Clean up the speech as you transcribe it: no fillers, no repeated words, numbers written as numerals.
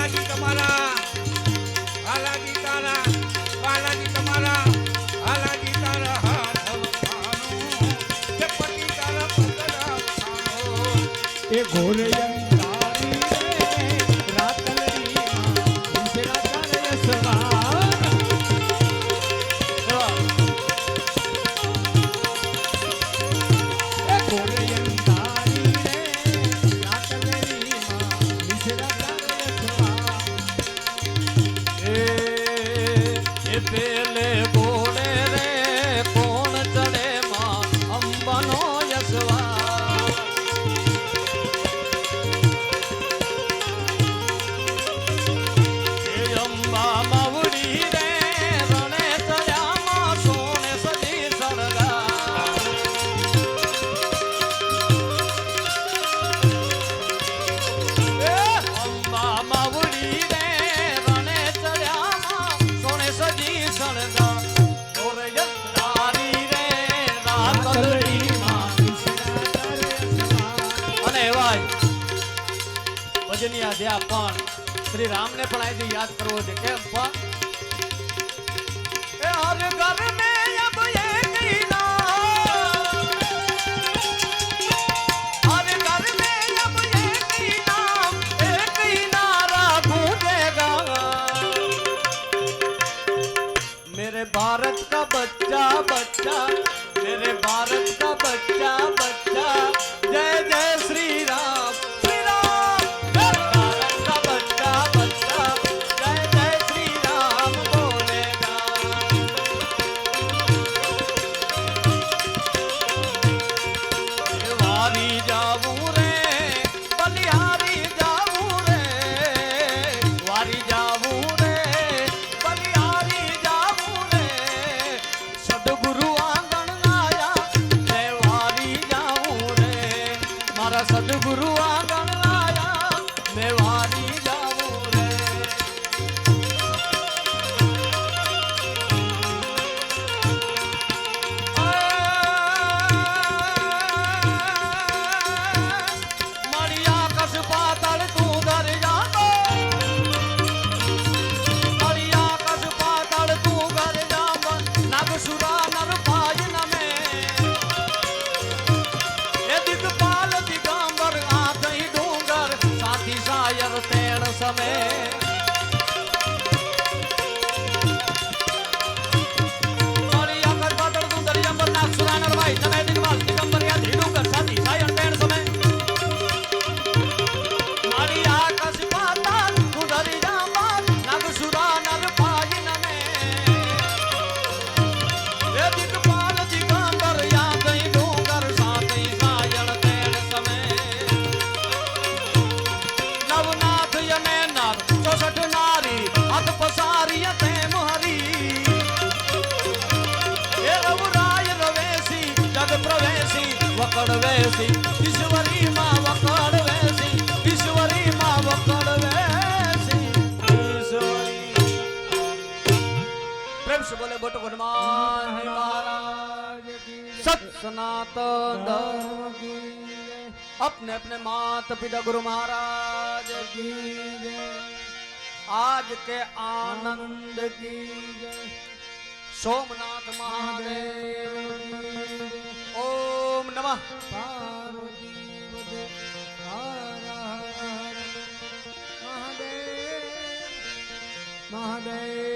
બાલાજી તમારા બાલાજી તારા બાલાજી તમારા બાલાજી તારા હાથ વખાણો તે પતિ તારા પગલા વખાણો એ ઘોરયંતારી રાતલડી વિસરા ચારે સવાર એ ઘોરયંતારી રાતલડી વિસરા ચારે સવાર એ પેલે ઘોડે રે કોણ ચડે માં અંબાનો યશવા ભજનિયા ધ્યા પણ શ્રી રામ ને પણ આજે યાદ કરવો છે કેમ પણ એ હર ઘર મે અબ એક ही नाम हर घर में अब एक ही नाम एक ही नारा गूंजेगा मेरे भारत का बच्चा बच्चा मेरे भारत का बच्चा बच्चा जय जय श्री राम सदगुरु आंगन लाया मैं वारी जाऊं रे मड़िया कस पातल तू धर जानो मड़िया कस पातल तू घर जाम नग सुरा नर पाय न में ये दिगपाल दिगंबर आधई डूंगर साथी सायर तेण समय मड़िया कर पातल तू धर जाम नग सुरा नर पाय न में दिगपाल दिगंबर आधई डूंगर साथी सायर तेण समय मड़िया कस पातल तू धर जाम नग सुरा नर पाय न में ये दिगपाल दिगंबर आधई डूंगर साथी सायर तेण समय नवनाथ यने नर 64 नारी हाथ पसारी ते मोहरी ये रवराय रवेसी जग प्रवेशी वकड़ वेसी ईश्वरी मां वकड़ वेसी ईश्वरी मां वकड़ वेसी ईश्वरी प्रेम से बोले बट हनुमान महाराज की सत सनातन धर्म की अपने अपने माता पिता गुरु महाराज की जय आज के आनंद की जय सोमनाथ महादेव की जय ओम नमः पार्वती पते हर हर महादेव महादेव